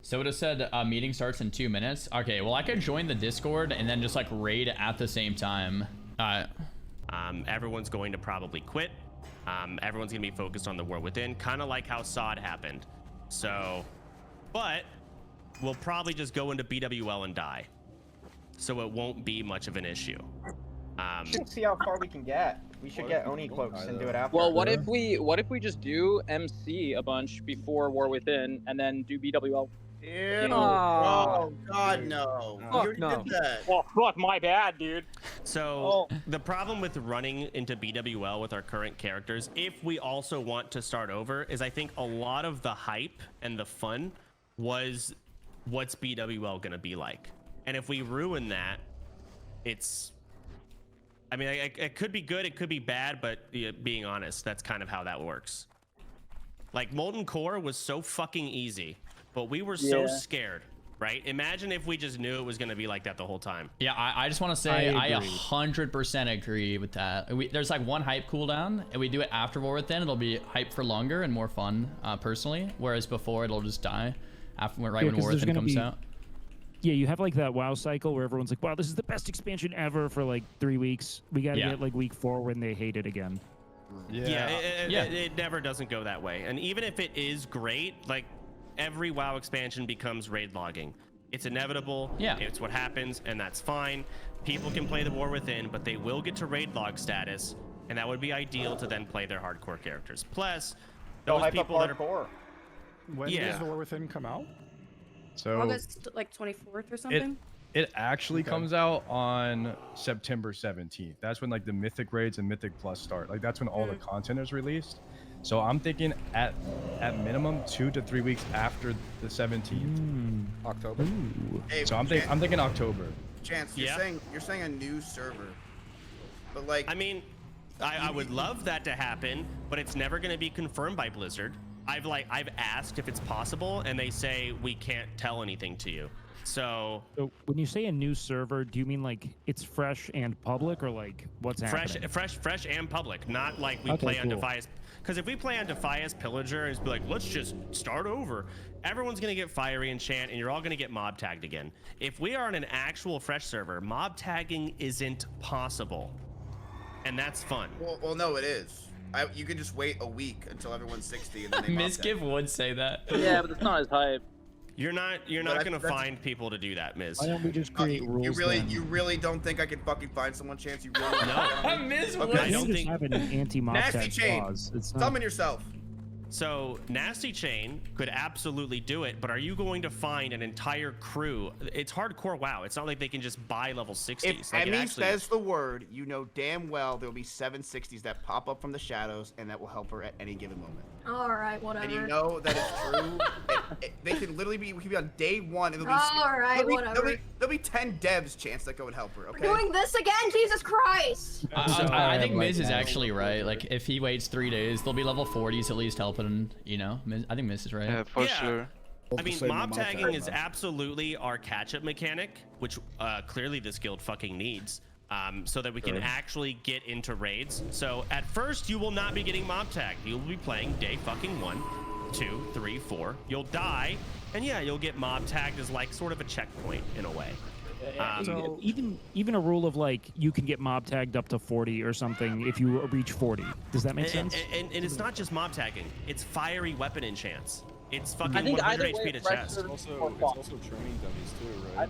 So it has said meeting starts in 2 minutes. Okay, well I could join the Discord and then just like raid at the same time. Everyone's going to probably quit. Everyone's gonna be focused on the war within, kind of like how SOD happened. So, but we'll probably just go into BWL and die. So it won't be much of an issue. We should see how far we can get. We should get Oni cloaks and do it after. Well, what if we just do MC a bunch before War Within and then do BWL? Ew. Oh God, no! You already did that. Oh fuck, my bad, dude. So the problem with running into BWL with our current characters, if we also want to start over, is I think a lot of the hype and the fun was what's BWL gonna be like, and if we ruin that, it's. I mean, it could be good, it could be bad, but being honest, that's kind of how that works. Like Molten Core was so fucking easy, but we were so scared, right? Imagine if we just knew it was going to be like that the whole time. Yeah, I just want to say I 100% agree with that. There's like one hype cooldown, and we do it after War Within. It'll be hype for longer and more fun, personally. Whereas before, it'll just die after when War Within comes out. Yeah, you have like that WoW cycle where everyone's like, wow, this is the best expansion ever for like 3 weeks. We got to get like week 4 when they hate it again. It never doesn't go that way. And even if it is great, like every WoW expansion becomes raid logging. It's inevitable. Yeah. It's what happens, and that's fine. People can play the War Within, but they will get to raid log status, and that would be ideal to then play their hardcore characters. Plus, those people that are... When does the War Within come out? So August like 24th or something. It actually comes out on September 17th. That's when like the Mythic raids and Mythic Plus start. Like that's when all the content is released. So I'm thinking at minimum 2 to 3 weeks after the 17th. October. Hey, so I'm thinking October. Chance, you're saying a new server, but like I mean, I would love that to happen, but it's never going to be confirmed by Blizzard. I've asked if it's possible, and they say we can't tell anything to you. So when you say a new server, do you mean like it's fresh and public, or like what's happening? Fresh and public, not like we play on Defias. Because if we play on Defias Pillager and be like, let's just start over, everyone's gonna get fiery and chant, and you're all gonna get mob tagged again. If we are on an actual fresh server, mob tagging isn't possible, and that's fun. Well, no, it is. You can just wait a week until everyone's 60 and then they Mizgiv would say that. Yeah, but it's not as hype. You're not gonna find people to do that, Miz. Why don't we just create rules? You really don't think I could fucking find someone, Chance? You really no. Miz okay. I don't think have an anti-mob Nasty Chain. Clause. Summon yourself. So Nasty Chain could absolutely do it, but are you going to find an entire crew? It's hardcore WoW. It's not like they can just buy level 60s. If Emmy says the word, you know damn well there'll be 760s that pop up from the shadows, and that will help her at any given moment. All right, whatever. And you know that it's true. They can literally be. We can be on day 1. And there'll be 10 devs, Chance, that go and help her. Okay. We're doing this again, Jesus Christ! I think Miz is actually right. Like if he waits 3 days, there'll be level 40s at least helping. You know, I think Miz is right. Yeah, for sure. I mean, mob tagging is absolutely our catch-up mechanic, which clearly this guild fucking needs, so that we can actually get into raids. So at first, you will not be getting mob tagged. You'll be playing day fucking 1, 2, 3, 4. You'll die, and yeah, you'll get mob tagged as like sort of a checkpoint in a way. So even a rule of like you can get mob tagged up to 40 or something if you reach 40. Does that make sense? And it's not just mob tagging. It's fiery weapon enchants. It's fucking I think 100 HP to chest. It's also training dummies too, right?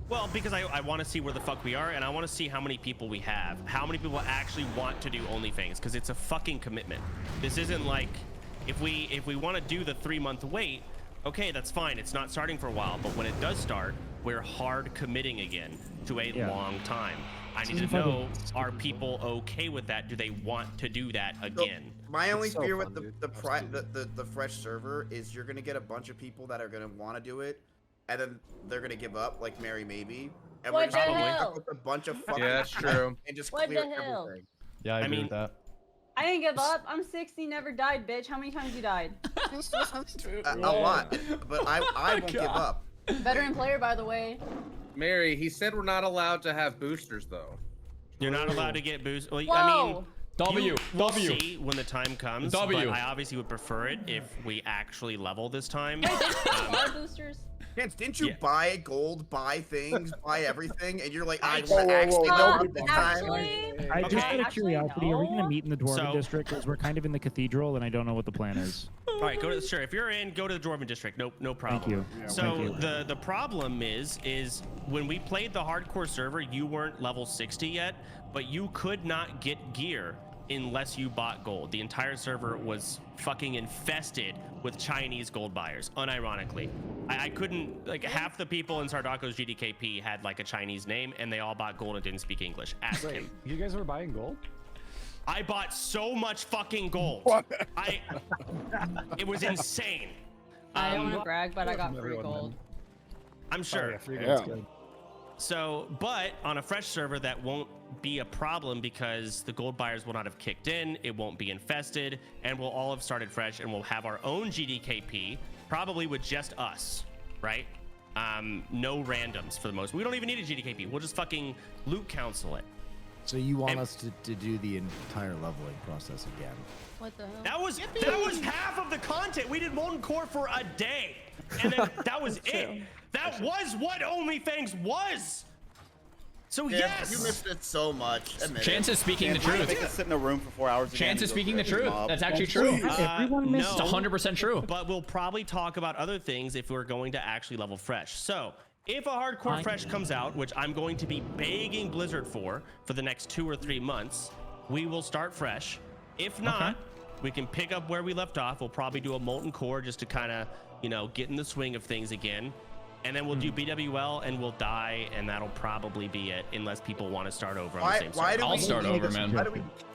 Well, because I want to see where the fuck we are, and I want to see how many people we have. How many people actually want to do OnlyFangs, because it's a fucking commitment. This isn't like, if we want to do the 3-month wait, okay, that's fine. It's not starting for a while, but when it does start, we're hard committing again to a long time. I need to know, are people okay with that? Do they want to do that again? So my only fear with the fresh server is you're gonna get a bunch of people that are gonna want to do it, and then they're gonna give up, like Mary maybe, and we're just gonna end up with a bunch of fucking that's true. And just What clear the hell? everything. Yeah, I agree with that. I didn't give up. I'm 60, never died, bitch. How many times you died? A lot, but I won't give up. Veteran player, by the way. Mary, he said we're not allowed to have boosters, though. You're not allowed to get boosters. Well, Whoa. I mean, We'll see when the time comes. W. But I obviously would prefer it if we actually level this time. Bar boosters. Chance, didn't you buy gold, buy things, buy everything, and you're like, I Whoa, whoa, actually whoa, know no, this Actually, time. I just Okay. out of curiosity, are we going to no. meet in the Dwarven So- District? Because we're kind of in the cathedral, and I don't know what the plan is. All right, sure. If you're in, go to the Dwarven District. No problem. Thank you. So Thank you. the problem is when we played the hardcore server, you weren't level 60 yet, but you could not get gear unless you bought gold. The entire server was fucking infested with Chinese gold buyers, unironically. I couldn't, like, half the people in Sardako's GDKP had like a Chinese name, and they all bought gold and didn't speak English. Ask him. You guys were buying gold? I bought so much fucking gold. It was insane. I don't want to brag, but I got free gold. I'm sure. Yeah, free gold's good. So, but on a fresh server, that won't be a problem because the gold buyers will not have kicked in, it won't be infested, and we'll all have started fresh, and we'll have our own GDKP, probably with just us, right? No randoms for the most. We don't even need a GDKP. We'll just fucking loot council it. So you want us to do the entire leveling process again? What the hell? That was half of the content. We did molten core for a day, and then that was it. That was what OnlyFangs was. So Yeah, yes, you missed it so much. Admit Chance it. is speaking the truth. Make us sit in a room for 4 hours. Chance is speaking the truth. That's actually true. Everyone missed It's 100% true. But we'll probably talk about other things if we're going to actually level fresh. So if a hardcore fresh comes out, which I'm going to be begging Blizzard for the next 2 or 3 months, we will start fresh. If not, we can pick up where we left off. We'll probably do a molten core just to kind of, get in the swing of things again. And then we'll do BWL and we'll die, and that'll probably be it, unless people want to start over on the same server. I'll start over, man.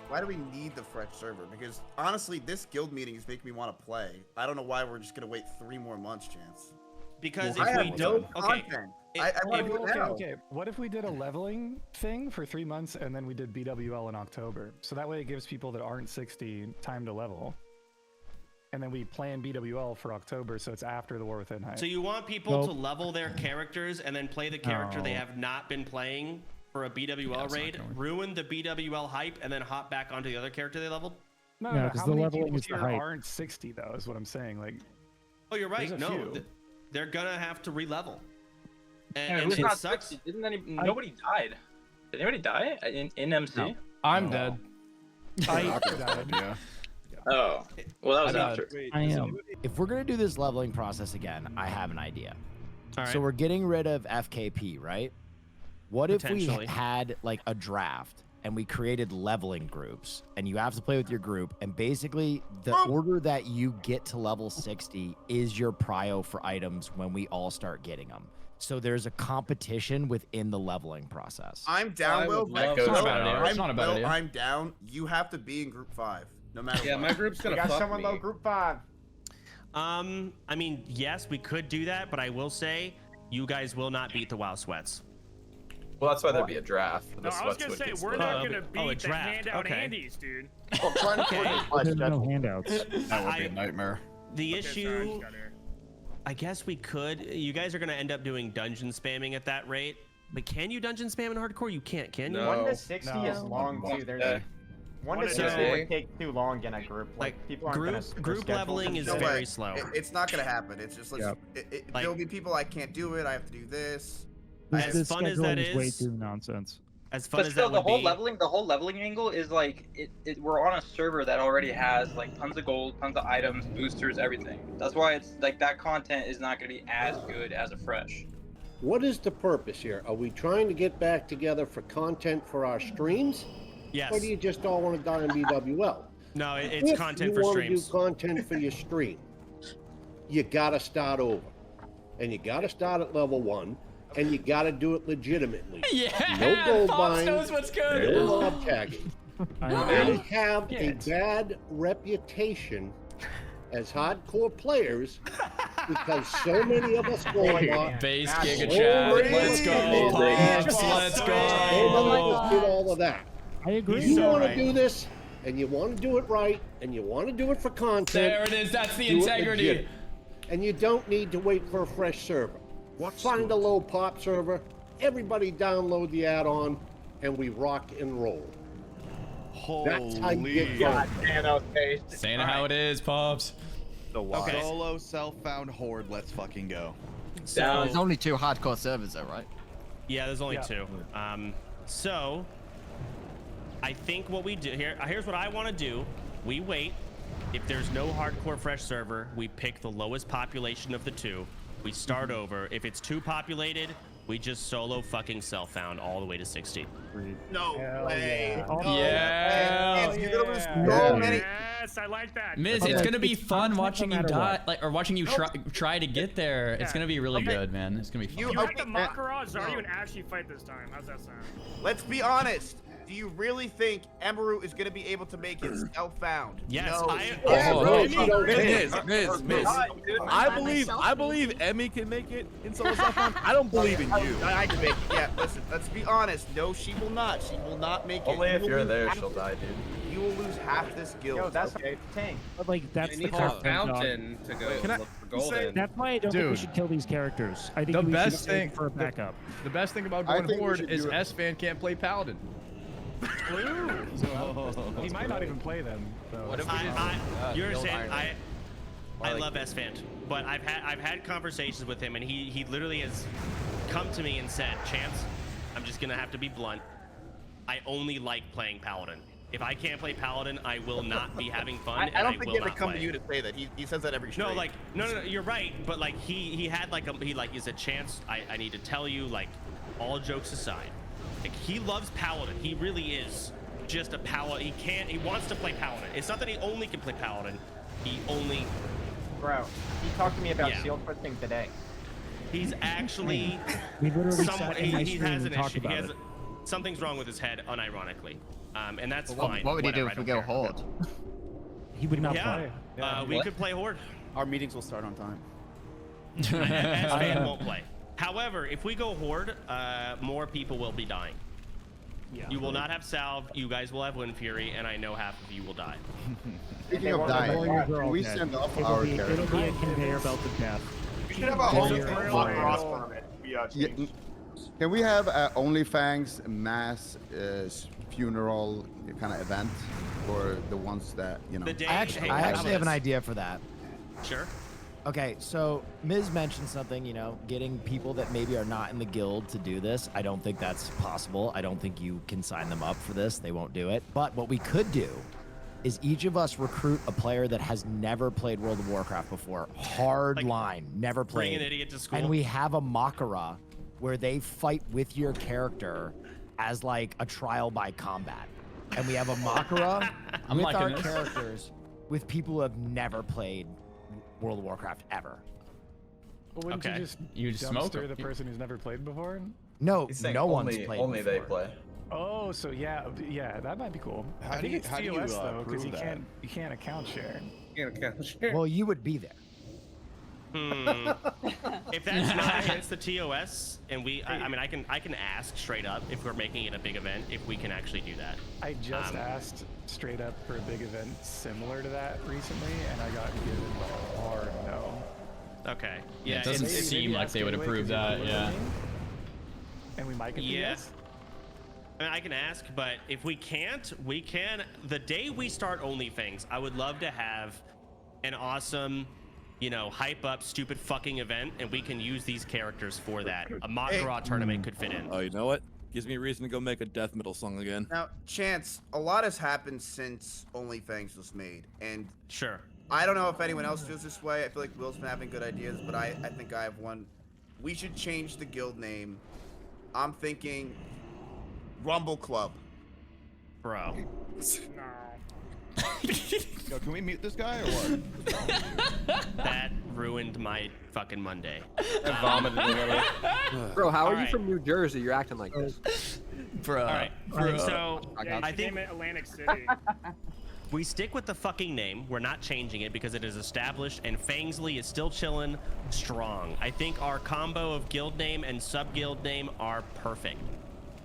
Why do we need the fresh server? Because honestly, this guild meeting is making me want to play. I don't know why we're just gonna wait 3 more months, Chance. Because I if we have no don't, content. I want to do it now. Okay. What if we did a leveling thing for 3 months and then we did BWL in October? So that way it gives people that aren't 60 time to level. And then we plan BWL for October, so it's after the War Within hype. So you want people to level their characters and then play the character they have not been playing for a BWL raid, ruin the BWL hype, and then hop back onto the other character they leveled? No, No, 'cause how the many leveling people is the here hype. aren't 60 though, is what I'm saying. Like, Oh, you're right. There's a No, few. they're gonna have to re-level. Yeah, And who's it not sucks. 60? Nobody died. Did anybody die in MC? No. I'm dead. Oh, well, that was after. I am. If we're gonna do this leveling process again, I have an idea. All right. So we're getting rid of FKP, right? What if we Potentially. had like a draft and we created leveling groups, and you have to play with your group, and basically the order that you get to level 60 is your prio for items when we all start getting them. So there's a competition within the leveling process. I'm down, Will. It's not a bad idea. It's not a bad idea. I'm down. You have to be in group 5, no matter what. Yeah, my group's gonna fuck someone low group 5. I mean, yes, we could do that, but I will say you guys will not beat the WoW sweats. Well, that's why there'd be a draft. No, I was gonna say we're not gonna beat a the draft. handout Okay. Andes, dude. There's no handouts. That would be a nightmare. The issue, I guess we could. You guys are gonna end up doing dungeon spamming at that rate, but can you dungeon spam in hardcore? You can't, can you? 1 to 60 is long too. There's 1 to 60 would take too long in a group. Like people aren't gonna group leveling is very slow. It's not gonna happen. It's just like there'll be people I can't do it. I have to do this. As fun as that is way is, too nonsense. as fun But as still, that the would whole be, the whole leveling angle is like we're on a server that already has like tons of gold, tons of items, boosters, everything. That's why it's like that content is not going to be as good as a fresh. What is the purpose here? Are we trying to get back together for content for our streams? yes. Or do you just all want to die in BWL? No, it's If content you for want streams. to do content for your stream, you gotta start over. And you gotta start at level 1, and you gotta do it legitimately. Yeah, No gold Pops buying, knows what's good. no mob tagging. We have a bad reputation as hardcore players because so many of us go on. Base Giga Chat. Let's go, Pops. Let's So go. many of us did all of that. I agree. You want to do this, and you want to do it right, and you want to do it for content. There it is. That's the do it integrity. legit. And you don't need to wait for a fresh server. Find a low pop server, everybody download the add-on, and we rock and roll. That's how you get God, Thanos face. Saying how it is, Pops. Okay. Solo self-found horde. Let's fucking go. So there's only 2 hardcore servers though, right? Yeah, there's only 2. So I think what we do here's what I want to do. We wait. If there's no hardcore fresh server, we pick the lowest population of the 2. We start over. If it's too populated, we just solo fucking self-found all the way to 60. No way. Yeah. You're gonna lose so many. Yes, I like that. Miz, it's gonna be fun watching you die, or watching you try to get there. It's gonna be really good, man. It's gonna be fun. You have to Makara, Xaryu, and Ashley fight this time. How's that sound? Let's be honest. Do you really think Emeru is going to be able to make it self-found? Yes, Miz. I believe Emmy can make it in solo self-found. I don't believe in you. I can make it. Yeah, listen, let's be honest. No, she will not. She will not make it. Only if you're there, she'll die, dude. You will lose half this guild. Yo, that's okay. tank. But like that's the fountain to go look for golden. That's why I don't think we should kill these characters. I think the we best should thing for a backup. The best thing about going horde is S-Fan can't play Paladin. He might not even play them. So. What if you're saying I love S-Fan, but I've had conversations with him, and he literally has come to me and said, Chance, I'm just gonna have to be blunt. I only like playing Paladin. If I can't play Paladin, I will not be having fun. I don't think he ever come to you to say that. He says that every stream. No, like no, you're right. But like he had like he is a Chance. I need to tell you, like, all jokes aside, like, he loves Paladin. He really is just a Paladin. He wants to play Paladin. It's not that he only can play Paladin. He only. Bro, he talked to me about shield pushing today. He's actually. We literally sat in my he stream has and an talked issue. about it. Something's wrong with his head, unironically. And that's fine. What would he do if we go horde? horde? He would not play. We could play horde. Our meetings will start on time. S-Fan won't play. However, if we go horde, more people will be dying. Yeah. You will not have salve. You guys will have wind fury, and I know half of you will die. Speaking of dying, can we send off our character? It'll be a conveyor belt of death. We should have a whole cross permit. Can we have a OnlyFangs mass funeral kind of event for the ones that, you know? I actually have an idea for that. Sure. Okay, so Miz mentioned something, you know, getting people that maybe are not in the guild to do this. I don't think that's possible. I don't think you can sign them up for this. They won't do it. But what we could do is each of us recruit a player that has never played World of Warcraft before. Hard line, never played. Bring an idiot to school. And we have a Makara where they fight with your character as like a trial by combat. And we have a Makara with our characters with people who have never played World of Warcraft ever. Well, wouldn't you just dumpster the person who's never played before? No, no one's played Only before. they play. Oh, so yeah, that might be cool. I think it's TOS though, because you can't account share. You can't account share. Well, you would be there. If that's not against the TOS, and I mean, I can ask straight up if we're making it a big event, if we can actually do that. I just asked straight up for a big event similar to that recently, and I got given a hard no. Okay. Yeah, it doesn't seem like they would approve that. Yeah. And we might get yes. I mean, I can ask, but if we can't, we can. The day we start OnlyFangs, I would love to have an awesome, you know, hype up stupid fucking event, and we can use these characters for that. A Makara tournament could fit in. Oh, you know what? Gives me a reason to go make a death metal song again. Now, Chance, a lot has happened since OnlyFangs was made, and sure. I don't know if anyone else feels this way. I feel like Will's been having good ideas, but I think I have one. We should change the guild name. I'm thinking Rumble Club. Bro. Yo, can we mute this guy or what? That ruined my fucking Monday. I vomited a little. Bro, how are you from New Jersey? You're acting like this. Bro. All right. So I think Atlantic City. We stick with the fucking name. We're not changing it because it is established, and Fangsley is still chilling strong. I think our combo of guild name and sub-guild name are perfect.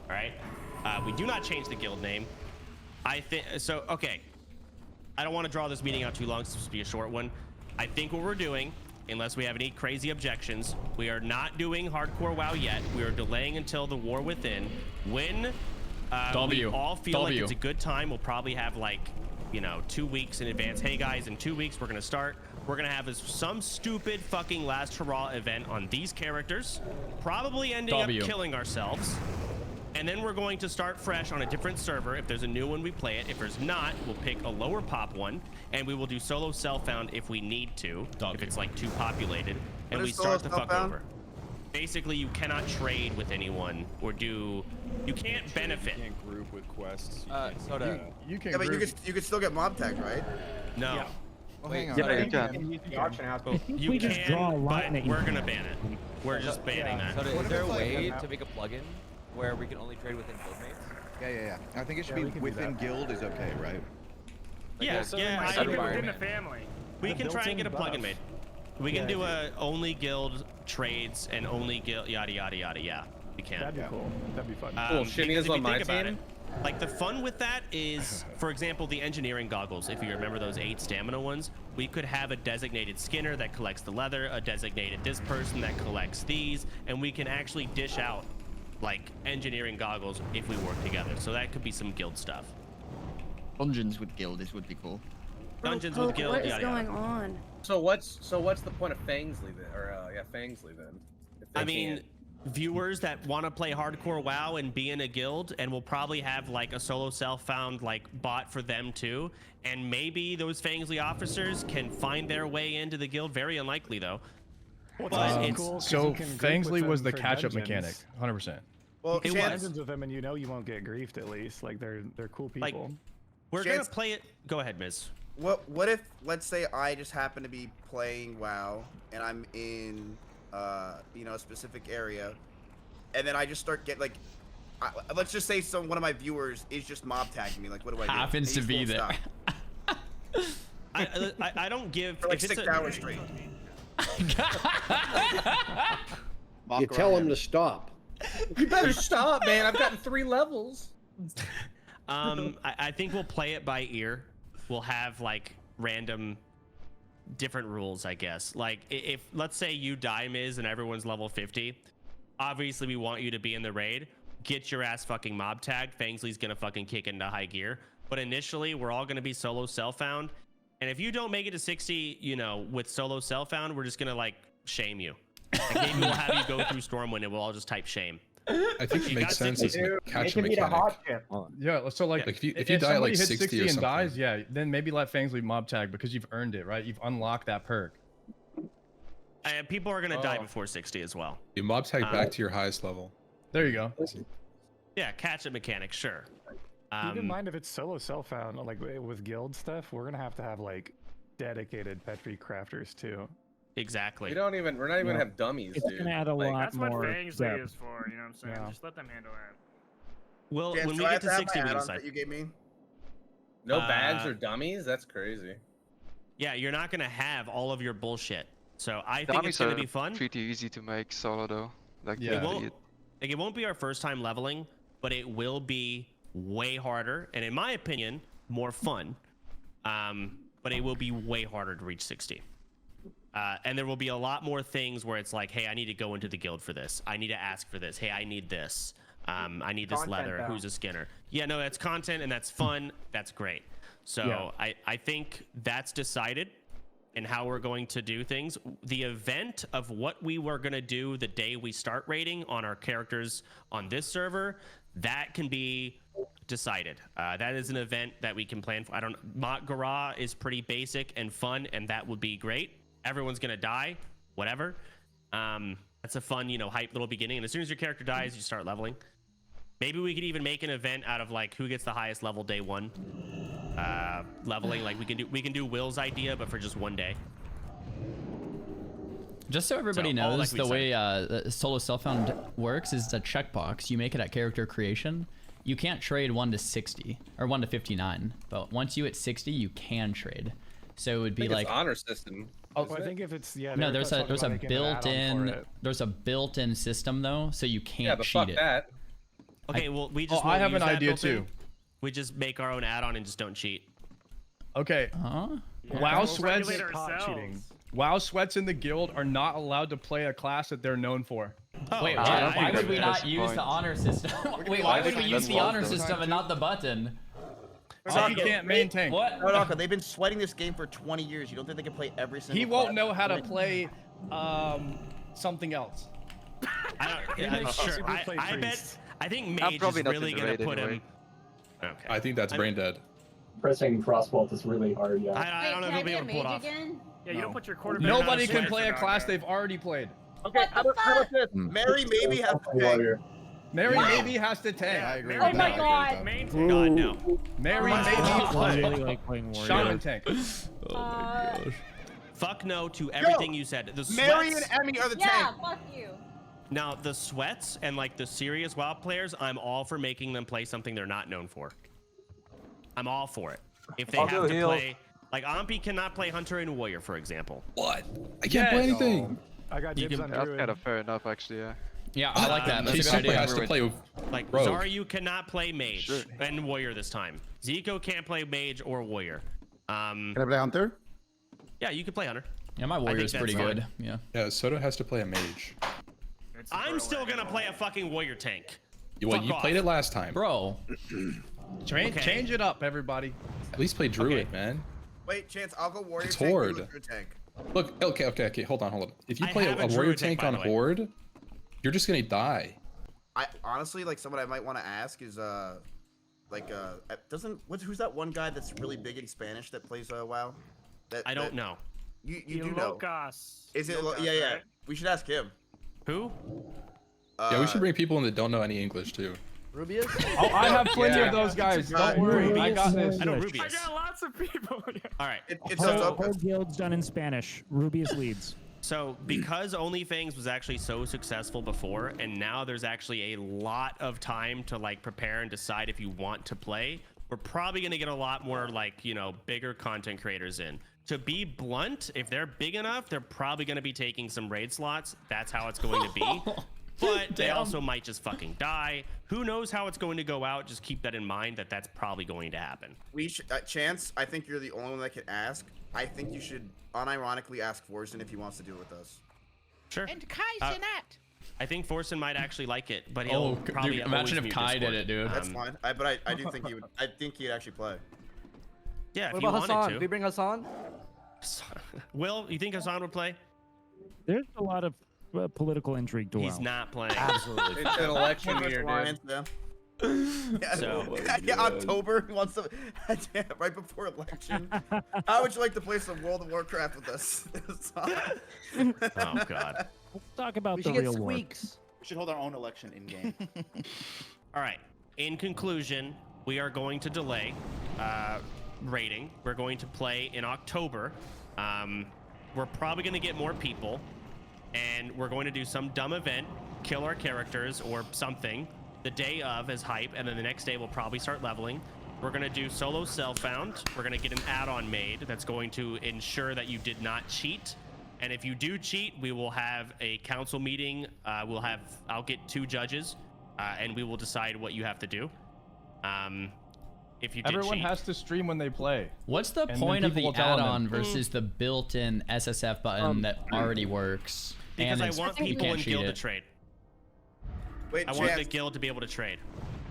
All right? We do not change the guild name. I think so. Okay. I don't want to draw this meeting out too long, so this will be a short one. I think what we're doing, unless we have any crazy objections, we are not doing hardcore WoW yet. We are delaying until the War Within. When We all feel like it's a good time. We'll probably have like, 2 weeks in advance. Hey guys, in 2 weeks we're gonna start. We're gonna have some stupid fucking last hurrah event on these characters, probably ending up killing ourselves. And then we're going to start fresh on a different server. If there's a new one, we play it. If there's not, we'll pick a lower pop one, and we will do solo self-found if we need to, if it's like too populated, and we start the fuck over. Basically, you cannot trade with anyone or you can't benefit. You can't group with quests. You can. Yeah, but you could still get mob tag, right? No. Yeah. Well, hang on. Yeah, you can. The auction house. You can, but we're gonna ban it. We're just banning that. So is there a way to make a plugin where we can only trade within guildmates? Yeah. I think it should be within guild is okay, right? Yeah. Within the family. We can try and get a plugin made. We can do a only guild trades and only guild yada yada yada. Yeah, we can. That'd be cool. That'd be fun. Cool. Shinny is on my team. Like the fun with that is, for example, the engineering goggles. If you remember those 8 stamina ones, we could have a designated skinner that collects the leather, a designated this person that collects these, and we can actually dish out like engineering goggles if we work together. So that could be some guild stuff. Dungeons with guild would be cool. Dungeons with guild. What is going on? So what's the point of Fangsley then? Or Fangsley then? I mean, viewers that want to play hardcore WoW and be in a guild, and we'll probably have like a solo self-found like bot for them too. And maybe those Fangsley officers can find their way into the guild. Very unlikely though. But cool, so Fangsley was the catch-up mechanic, 100%. Well, it dungeons with them, and you won't get griefed at least. Like they're cool people. Like, we're gonna play it. Go ahead, Miz. What if, let's say, I just happen to be playing WoW and I'm in a specific area, and then I just start let's just say one of my viewers is just mob tagging me. Like, what do I do? Happens to be there. I don't give for like 6 hours straight. You tell him to stop. You better stop, man. I've gotten 3 levels. I think we'll play it by ear. We'll have like random different rules, I guess. Like if let's say you die, Miz, and everyone's level 50, obviously we want you to be in the raid. Get your ass fucking mob tag. Fangsley's gonna fucking kick into high gear. But initially we're all gonna be solo self-found. And if you don't make it to 60, with solo self-found, we're just gonna like shame you. Like, maybe we'll have you go through Stormwind and we'll all just type shame. I think it makes sense as a catch mechanic. Yeah, so like if you die at like 60 or and something, dies, yeah, then maybe let Fangsley mob tag because you've earned it, right? You've unlocked that perk. And people are gonna die before 60 as well. You mob tag back to your highest level. There you go. Yeah, catch it mechanic, sure. Keep in mind if it's solo self-found, like with guild stuff, we're gonna have to have like dedicated petri crafters too. Exactly. We're not even gonna have dummies, it's dude. Gonna add a lot That's more. what Fangsley is for, you know what I'm saying? Yeah. Just let them handle it. Well, James, when do we I get have to have 60, my we add-ons decide. that you gave me? No bags or dummies? That's crazy. Yeah, you're not gonna have all of your bullshit. So I think Dummies it's gonna are be fun. pretty easy to make solo though. Like It won't be our first time leveling, but it will be way harder, and in my opinion, more fun. But it will be way harder to reach 60. And there will be a lot more things where it's like, hey, I need to go into the guild for this. I need to ask for this. Hey, I need this. I need this leather. Who's a skinner? Yeah, no, that's content and that's fun. That's great. So I think that's decided and how we're going to do things. The event of what we were going to do the day we start raiding on our characters on this server, that can be decided. That is an event that we can plan for. Mont Gara is pretty basic and fun, and that would be great. Everyone's gonna die, whatever. That's a fun, hype little beginning. And as soon as your character dies, you start leveling. Maybe we could even make an event out of like who gets the highest level day 1. Leveling, like we can do Will's idea, but for just 1 day. Just so everybody knows, the way solo self-found works is a checkbox. You make it at character creation. You can't trade 1 to 60 or 1 to 59, but once you hit 60, you can trade. So it would be like honor system. I think if it's no, there's a built-in system though, so you can't cheat it. That. Okay, well we just. I have an idea too. We just make our own add-on and just don't cheat. Okay. WoW sweats. WoW sweats in the guild are not allowed to play a class that they're known for. Wait, why would we not use the honor system? Wait, why would we use the honor system and not the button? So you can't maintain. What? No, they've been sweating this game for 20 years. You don't think they can play every single He won't class? know how to play something else. Sure. I think Mage is really gonna put him. Okay. I think that's brain dead. Pressing crossbolt is really hard, yeah. I don't know if he'll be able to pull it off. Yeah, you don't put your quarterback. Nobody can play a class they've already played. Okay, how about this? Mary maybe has to tank. Mary maybe has to tank. I agree. Oh my god. God, no. Mary maybe I really play. like playing warrior. Shaman tank. Oh my gosh. Fuck no to everything you said. The Mary sweats, and Emmy are the Yeah, tank. fuck you. now the sweats and like the serious WoW players, I'm all for making them play something they're not known for. I'm all for it. If they have to play, like Ampi cannot play Hunter and Warrior, for example. What? I can't play anything. I got dibs on That's Druid. kind of fair enough, actually. Yeah. Yeah, I like that. That's He a good simply idea. has to play with Like Rogue. Xaryu cannot play Mage and Warrior this time. Zico can't play Mage or Warrior. Can I play Hunter? Yeah, you can play Hunter. Yeah, my warrior's that's pretty fine. good. Yeah. Yeah, Soto has to play a mage. I'm still gonna play a fucking Warrior tank. Well, you played it last time. Bro. Change it up, everybody. At least play Druid, man. Wait, Chance, I'll go warrior It's tank. Horde. You go tank. Look, okay. Hold on. If you I play have a a warrior Druid tank, tank by on the way. Horde, you're just gonna die. I honestly like someone I might want to ask is who's that one guy that's really big in Spanish that plays WoW? I don't know. You do know. Lucas. Is it? Lucas, Yeah. right? We should ask him. Who? Yeah, we should bring people in that don't know any English too. Rubius? Oh, I have plenty of those guys. Don't worry, I got this. I know I Rubius. got lots of people. All right. It's Whole guild's done in Spanish. Rubius leads. So because OnlyFangs was actually so successful before, and now there's actually a lot of time to like prepare and decide if you want to play, we're probably gonna get a lot more like, you know, bigger content creators in. To be blunt, if they're big enough, they're probably gonna be taking some raid slots. That's how it's going to be. But they also might just fucking die. Who knows how it's going to go out? Just keep that in mind that that's probably going to happen. We should, Chance, I think you're the only one that can ask. I think you should unironically ask Forsen if he wants to do it with us. Sure. And Kai's in it. I think Forsen might actually like it, but he'll probably dude, imagine always if mute Kai Discord. did it, dude. That's fine. But I do think he would. I think he'd actually play. Yeah, What if you about wanted Hassan? to. Did we bring Hassan? Will, you think Hassan would play? There's a lot of political intrigue to He's WoW. not playing. Absolutely. It's an election year, dude. Yeah. So- Yeah, October. He wants to right before election. How would you like to play some World of Warcraft with us? Oh God. Let's talk about We the should get real war. squeaks. We should hold our own election in game. All right. In conclusion, we are going to delay rating. We're going to play in October. We're probably going to get more people, and we're going to do some dumb event, kill our characters or something the day of as hype, and then the next day we'll probably start leveling. We're going to do solo self-found. We're going to get an add-on made that's going to ensure that you did not cheat. And if you do cheat, we will have a council meeting. I'll get 2 judges, and we will decide what you have to do. If you did Everyone cheat. has to stream when they play. What's the And then point of people the will tell them. add-on versus the built-in SSF button that already works? Because and I want you people can't in cheat guild to it? trade. Wait, I want the guild to be able to trade.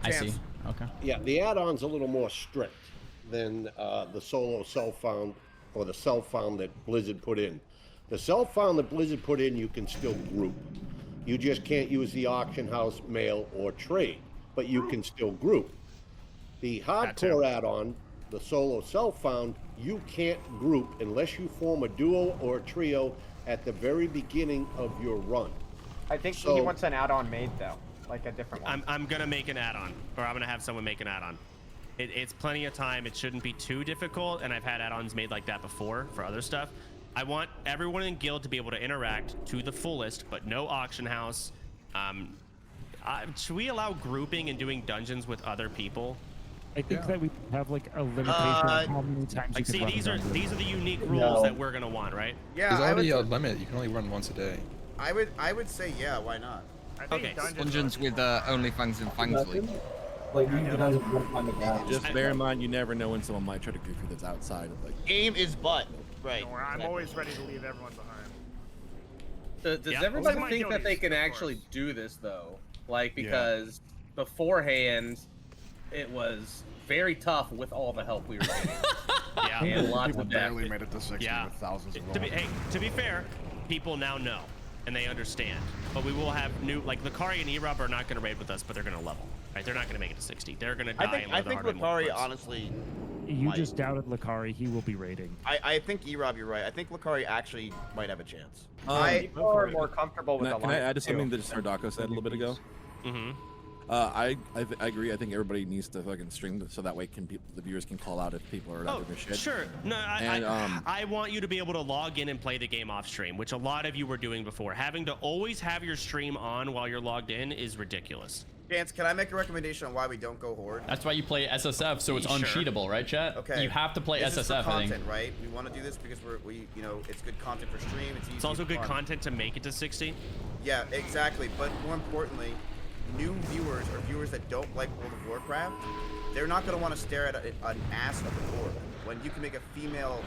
I see. Okay. Yeah, the add-on's a little more strict than the solo self-found or the self-found that Blizzard put in. The self-found that Blizzard put in, you can still group. You just can't use the auction house, mail, or trade, but you can still group. The hardcore add-on, the solo self-found, you can't group unless you form a duo or a trio at the very beginning of your run. I think he wants an add-on made though, like a different one. I'm gonna make an add-on, or I'm gonna have someone make an add-on. It's plenty of time. It shouldn't be too difficult, and I've had add-ons made like that before for other stuff. I want everyone in guild to be able to interact to the fullest, but no auction house. Should we allow grouping and doing dungeons with other people? I think that we have like a limitation of how many times Like, you see, can run these are the unique rules No. that we're gonna want, right? Yeah, There's I already would, a limit. You can only run once a day. I would say yeah. Why not? Okay. Dungeons with OnlyFangs and Fangs League. Like, you guys are on the ground. Just bear in mind, you never know when someone might try to goof you that's outside of like. Game is butt. Right. Don't worry, I'm always ready to leave everyone behind. Does everybody think that they can actually do this though? Like, because beforehand, it was very tough with all the help we were getting. Yeah. And lots People of barely made it to 60 Yeah. with thousands of To be fair, people now know and they understand. But we will have new, like Lakari and Erub are not going to raid with us, but they're going to level. Right? They're not going to make it to 60. They're going to die. I think Lakari honestly. You just doubted Lakari. He will be raiding. I think Erub, you're right. I think Lakari actually might have a chance. People are more comfortable with Can I add to something that Sardako said a little bit ago? Mm-hmm. I agree. I think everybody needs to fucking stream so that way the viewers can call out if people are not doing shit. Sure. No, I want you to be able to log in and play the game off stream, which a lot of you were doing before. Having to always have your stream on while you're logged in is ridiculous. Chance, can I make a recommendation on why we don't go Horde? That's why you play SSF, so it's Sure. uncheatable, right, chat? Okay. You have to play this SSF, is for I content, think. right? We want to do this because you know, it's good content for stream. It's easy. It's also good fun. content to make it to 60. Yeah, exactly. But more importantly, new viewers or viewers that don't like World of Warcraft, they're not going to want to stare at an ass of a orc when you can make a female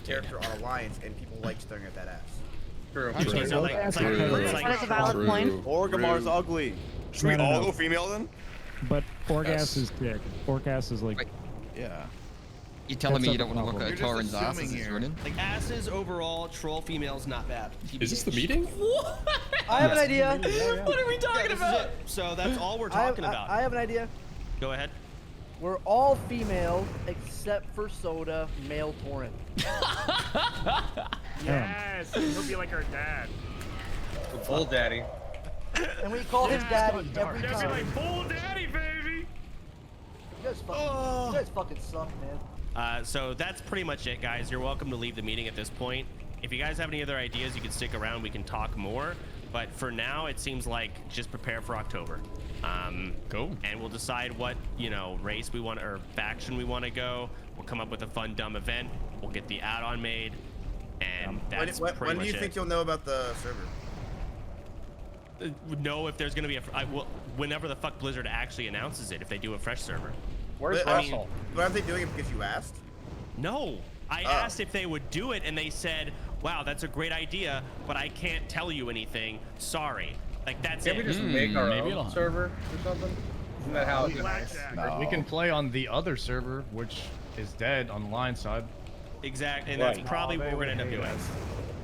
character on Alliance and people like staring at that ass. True. That is a valid point. Orgamar's ugly. Should we all go female then? But Orgas is dick. Orgas is like. Yeah. You telling me you don't want to level. look at Torin's ass as he's running? Like asses overall, troll females not bad. Is this the meeting? I have an idea. What are we talking about? So that's all we're talking about. I have an idea. Go ahead. We're all female except for Soda, male Torin. Yes, he'll be like our dad. Bull daddy. And we call him daddy every He'll be time. like, bull daddy, baby. You guys fucking suck, man. So that's pretty much it, guys. You're welcome to leave the meeting at this point. If you guys have any other ideas, you can stick around. We can talk more. But for now, it seems like just prepare for October. Cool. And we'll decide what, you know, race we want or faction we want to go. We'll come up with a fun, dumb event. We'll get the add-on made. And that's pretty much it. When do you think you'll know about the server? Know if there's going to be whenever the fuck Blizzard actually announces it, if they do a fresh server. Where's Russell? But aren't they doing it because you asked? No. I asked if they would do it, and they said, wow, that's a great idea, but I can't tell you anything. Sorry. Like, that's Can it. we just make our own server or something? Isn't that how it's nice? We can play on the other server, which is dead on the line side. Exactly, and that's probably what we're going to end up doing.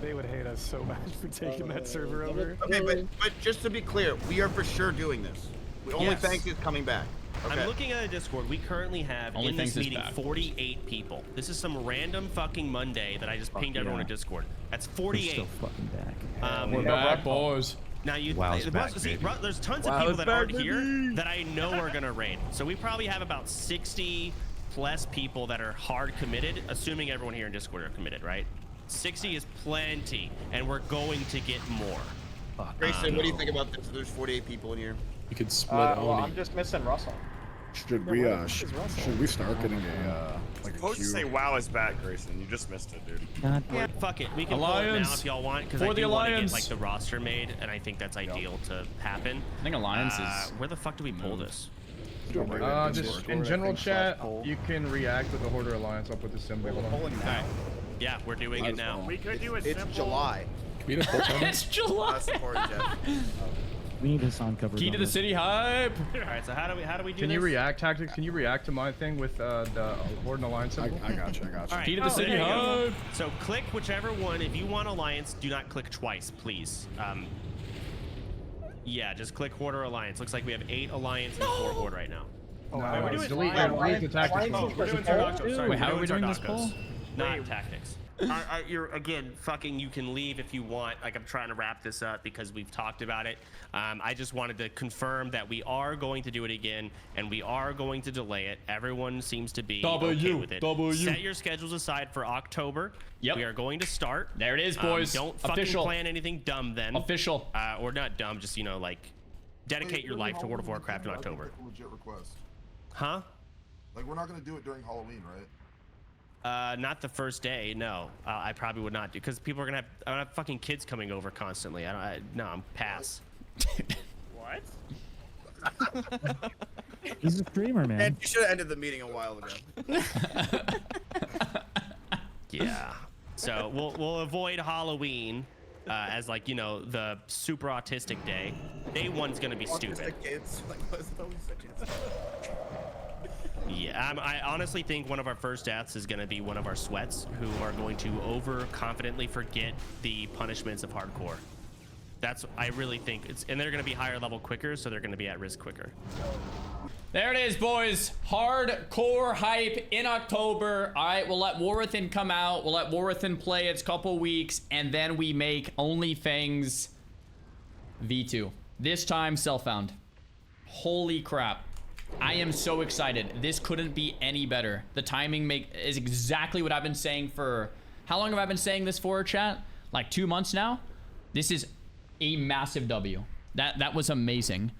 They would hate us so much for taking that server over. Okay, but just to be clear, we are for sure doing this. OnlyFangs is coming back. Okay. I'm looking at a Discord. We currently have in this meeting 48 people. This is some random fucking Monday that I just pinged everyone in Discord. That's 48. We're still fucking back. We're back, boys. Now you WoW's back, see, baby. there's tons of people that aren't here that I know are gonna raid. So we probably have about 60 plus people that are hard committed, assuming everyone here in Discord are committed, right? 60 is plenty, and we're going to get more. Grayson, what do you think about this? There's 48 people in here. You could split Well, I'm just missing Russell. Should we start getting a like Supposed to say WoW is back, Grayson. You just missed it, dude. Yeah, fuck it. We can pull it now if y'all want, because I For the do want to get Alliance. like the roster made, and I think that's ideal to happen. I think Alliance is. Where the fuck do we pull this? Just in general chat, you can react with the Horde Alliance. I'll put the symbol on. Yeah, we're doing it now. We could do a It's simple. July. Can we get a full time? It's July. That's important, Jeff. We need his on cover. Key to the city hype. All right, so how do we do Can this? you react, Tactics? Can you react to my thing with the Horde and Alliance symbol? I got you. All right. Key to the city there you go. hype. So click whichever one. If you want Alliance, do not click twice, please. Yeah, just click Horde or Alliance. Looks like we have 8 Alliance and 4 Horde right now. No, we're doing delete the Tactics poll. We're doing Tardacos. Sorry, Wait, how are we doing this Tardacos, poll? Not Tactics. You're again fucking. You can leave if you want. Like I'm trying to wrap this up because we've talked about it. I just wanted to confirm that we are going to do it again, and we are going to delay it. Everyone seems to be okay with it. Set your schedules aside for October. Yep. We are going to start. There it is, boys. Don't fucking Official. plan anything dumb then. Official. Or not dumb. Just like dedicate your life to World of Warcraft in October. Legit request. Huh? Like we're not gonna do it during Halloween, right? Not the first day. No, I probably would not do because people are gonna have fucking kids coming over constantly. No, I'm pass. What? He's a streamer, man. And you should have ended the meeting a while ago. Yeah. So we'll avoid Halloween as like, you know, the super autistic day. Day one's gonna be stupid. Kids. Like, what's always the kids? Yeah, I honestly think one of our first deaths is going to be one of our sweats who are going to overconfidently forget the punishments of hardcore. I really think and they're going to be higher level quicker, so they're going to be at risk quicker. There it is, boys. Hardcore hype in October. All right, we'll let War Within come out. We'll let War Within play its couple weeks, and then we make OnlyFangs V2. This time, self-found. Holy crap. I am so excited. This couldn't be any better. The timing is exactly what I've been saying for... How long have I been saying this for, chat? Like 2 months now? This is a massive W. That was amazing.